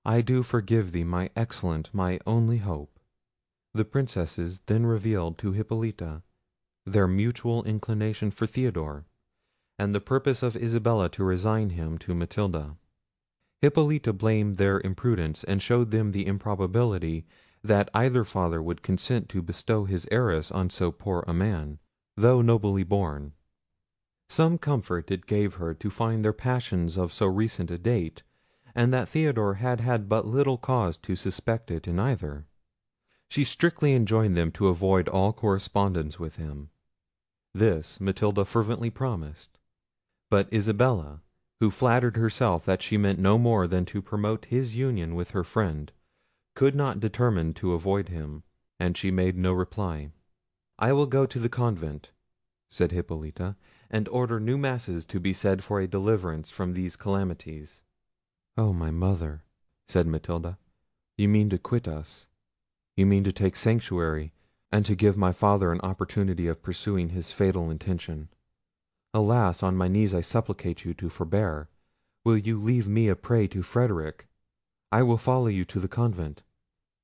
I do forgive thee, my excellent, my only hope." The princesses then revealed to Hippolita their mutual inclination for Theodore, and the purpose of Isabella to resign him to Matilda. Hippolita blamed their imprudence, and showed them the improbability that either father would consent to bestow his heiress on so poor a man, though nobly born. Some comfort it gave her to find their passions of so recent a date, and that Theodore had had but little cause to suspect it in either. She strictly enjoined them to avoid all correspondence with him. This Matilda fervently promised; but Isabella, who flattered herself that she meant no more than to promote his union with her friend, could not determine to avoid him, and she made no reply. "I will go to the convent," said Hippolita, "and order new masses to be said for a deliverance from these calamities." "Oh, my mother," said Matilda, "you mean to quit us. You mean to take sanctuary, and to give my father an opportunity of pursuing his fatal intention. Alas! on my knees I supplicate you to forbear. Will you leave me a prey to Frederic? I will follow you to the convent."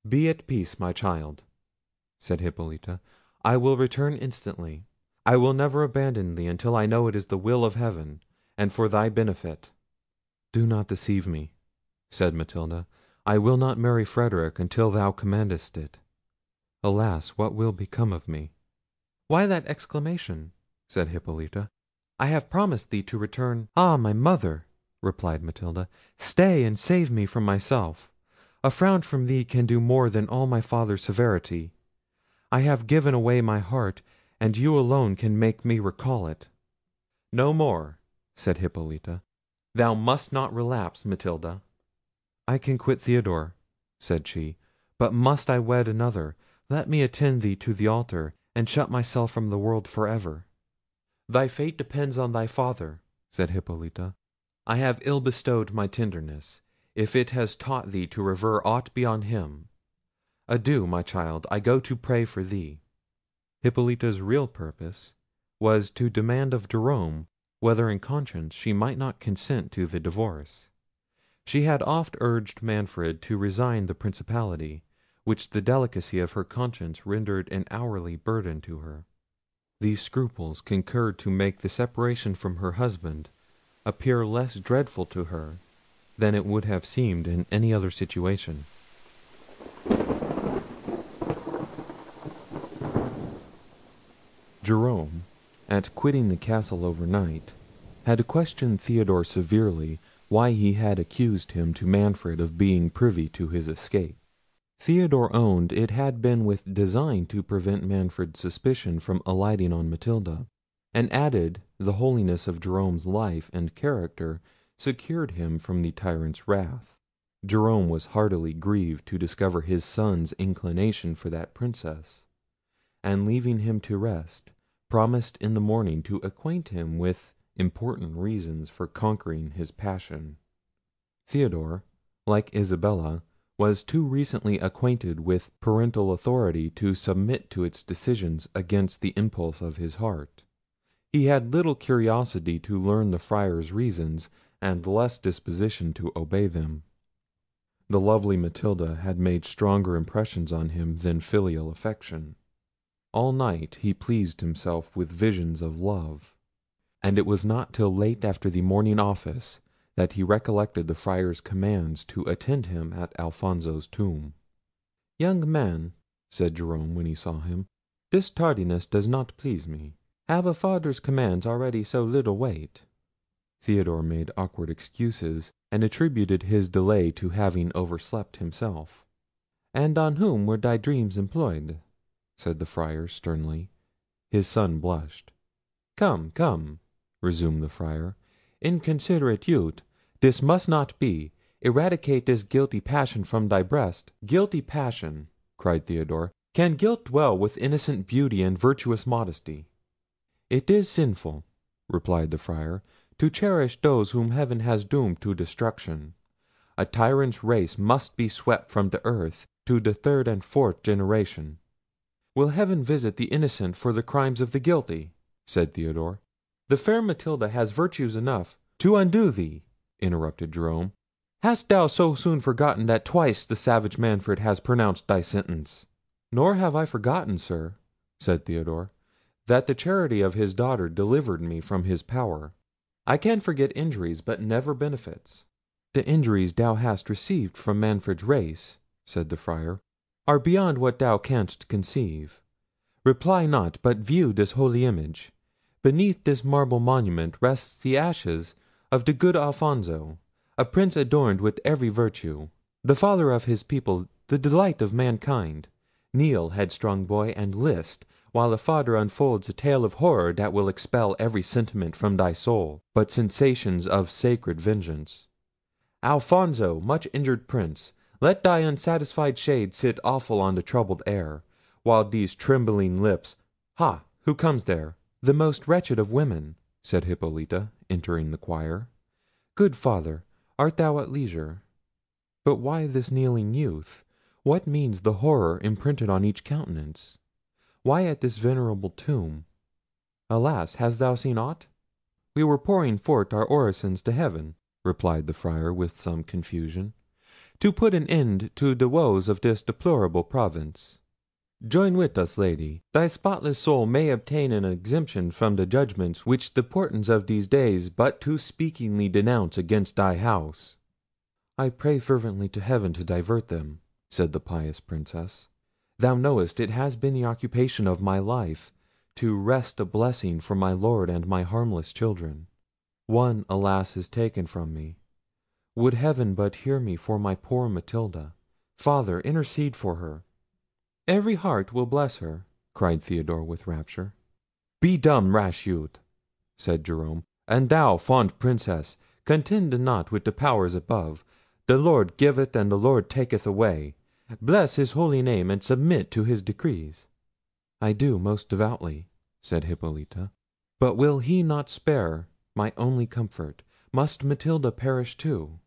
"Be at peace, my child," said Hippolita. "I will return instantly. I will never abandon thee until I know it is the will of heaven, and for thy benefit." "Do not deceive me," said Matilda. "I will not marry Frederic until thou commandest it. Alas! what will become of me?" "Why that exclamation?" said Hippolita. "I have promised thee to return—" "Ah, my mother!" replied Matilda, "stay and save me from myself. A frown from thee can do more than all my father's severity. I have given away my heart, and you alone can make me recall it." "No more," said Hippolita. "Thou must not relapse, Matilda." "I can quit Theodore," said she; "but must I wed another? Let me attend thee to the altar, and shut myself from the world for ever." "Thy fate depends on thy father," said Hippolita. "I have ill bestowed my tenderness, if it has taught thee to revere aught beyond him. Adieu, my child, I go to pray for thee." Hippolita's real purpose was to demand of Jerome whether in conscience she might not consent to the divorce. She had oft urged Manfred to resign the principality, which the delicacy of her conscience rendered an hourly burden to her. These scruples concurred to make the separation from her husband appear less dreadful to her than it would have seemed in any other situation. Jerome, at quitting the castle overnight, had questioned Theodore severely why he had accused him to Manfred of being privy to his escape. Theodore owned it had been with design to prevent Manfred's suspicion from alighting on Matilda, and added, the holiness of Jerome's life and character secured him from the tyrant's wrath. Jerome was heartily grieved to discover his son's inclination for that princess, and leaving him to rest, promised in the morning to acquaint him with important reasons for conquering his passion. Theodore, like Isabella, was too recently acquainted with parental authority to submit to its decisions against the impulse of his heart. He had little curiosity to learn the Friar's reasons, and less disposition to obey them. The lovely Matilda had made stronger impressions on him than filial affection. All night he pleased himself with visions of love, and it was not till late after the morning office that he recollected the Friar's commands to attend him at Alfonso's tomb. "Young man," said Jerome when he saw him, "this tardiness does not please me. Have a father's commands already so little weight?" Theodore made awkward excuses, and attributed his delay to having overslept himself. "And on whom were thy dreams employed?" said the Friar sternly. His son blushed. "Come, come," resumed the Friar, "inconsiderate youth, this must not be. Eradicate this guilty passion from thy breast." "Guilty passion!" cried Theodore. "Can guilt dwell with innocent beauty and virtuous modesty?" "It is sinful," replied the Friar, "to cherish those whom heaven has doomed to destruction. A tyrant's race must be swept from the earth to the third and fourth generation." "Will heaven visit the innocent for the crimes of the guilty?" said Theodore. "The fair Matilda has virtues enough—" "To undo thee," interrupted Jerome. Hast thou so soon forgotten that twice the savage Manfred has pronounced thy sentence?" "Nor have I forgotten, sir," said Theodore, "that the charity of his daughter delivered me from his power. I can forget injuries, but never benefits." "The injuries thou hast received from Manfred's race," said the Friar, "are beyond what thou canst conceive. Reply not, but view this holy image. Beneath this marble monument rests the ashes of the good Alfonso, a prince adorned with every virtue, the father of his people, the delight of mankind. Kneel, headstrong boy, and list, while a father unfolds a tale of horror that will expel every sentiment from thy soul, but sensations of sacred vengeance. Alfonso, much injured prince, let thy unsatisfied shade sit awful on the troubled air, while these trembling lips—ha! who comes there?" "The most wretched of women," said Hippolita, entering the choir. "Good Father, art thou at leisure? But why this kneeling youth? What means the horror imprinted on each countenance? Why at this venerable tomb? Alas! hast thou seen aught?" "We were pouring forth our orisons to heaven," replied the Friar with some confusion, "to put an end to the woes of this deplorable province. Join with us, Lady. Thy spotless soul may obtain an exemption from the judgments which the portents of these days but too speakingly denounce against thy house." "I pray fervently to heaven to divert them," said the pious Princess. "Thou knowest it has been the occupation of my life to wrest a blessing for my lord and my harmless children. One, alas, is taken from me. Would heaven but hear me for my poor Matilda! Father, intercede for her." "Every heart will bless her," cried Theodore with rapture. "Be dumb, rash youth," said Jerome; "and thou, fond Princess, contend not with the powers above. The Lord giveth and the Lord taketh away. Bless his holy name, and submit to his decrees." "I do most devoutly," said Hippolita. "But will he not spare my only comfort? Must Matilda perish too?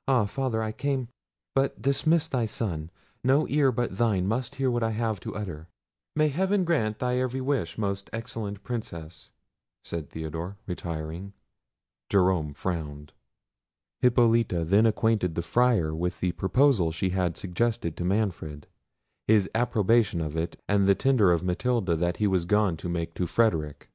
Ah, Father, I came—but dismiss thy son. No ear but thine must hear what I have to utter." "May heaven grant thy every wish, most excellent Princess," said Theodore, retiring. Jerome frowned. Hippolita then acquainted the Friar with the proposal she had suggested to Manfred, his approbation of it, and the tender of Matilda that he was gone to make to Frederic.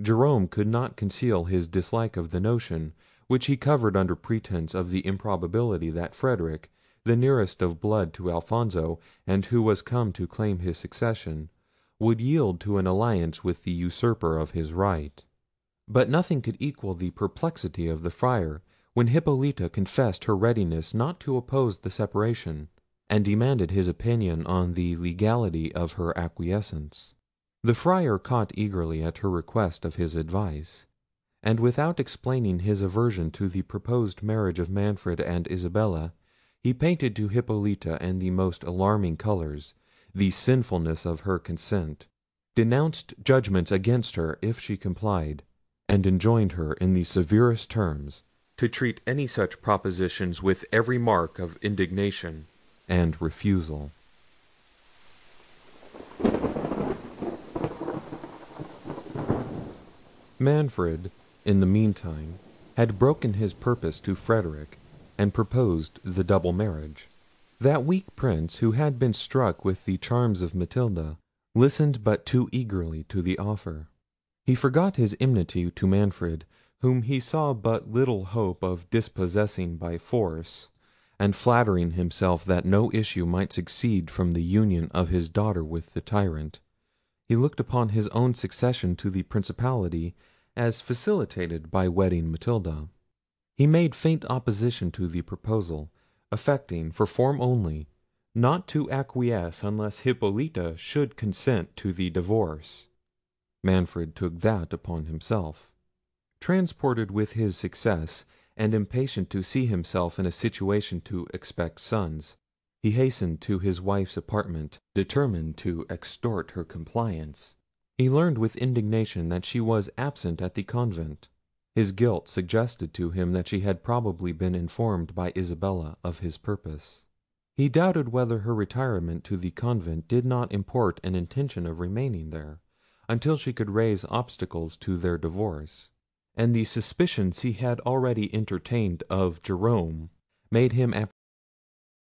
Jerome could not conceal his dislike of the notion, which he covered under pretence of the improbability that Frederic, the nearest of blood to Alfonso, and who was come to claim his succession, would yield to an alliance with the usurper of his right. But nothing could equal the perplexity of the Friar, when Hippolita confessed her readiness not to oppose the separation, and demanded his opinion on the legality of her acquiescence. The Friar caught eagerly at her request of his advice, and without explaining his aversion to the proposed marriage of Manfred and Isabella, he painted to Hippolita in the most alarming colours the sinfulness of her consent, denounced judgments against her if she complied, and enjoined her in the severest terms to treat any such propositions with every mark of indignation and refusal. Manfred, in the meantime, had broken his purpose to Frederic, and proposed the double marriage. That weak Prince, who had been struck with the charms of Matilda, listened but too eagerly to the offer. He forgot his enmity to Manfred, whom he saw but little hope of dispossessing by force, and flattering himself that no issue might succeed from the union of his daughter with the tyrant, he looked upon his own succession to the principality as facilitated by wedding Matilda. He made faint opposition to the proposal, affecting, for form only, not to acquiesce unless Hippolita should consent to the divorce. Manfred took that upon himself. Transported with his success, and impatient to see himself in a situation to expect sons, he hastened to his wife's apartment, determined to extort her compliance. He learned with indignation that she was absent at the convent. His guilt suggested to him that she had probably been informed by Isabella of his purpose. He doubted whether her retirement to the convent did not import an intention of remaining there, until she could raise obstacles to their divorce; and the suspicions he had already entertained of Jerome made him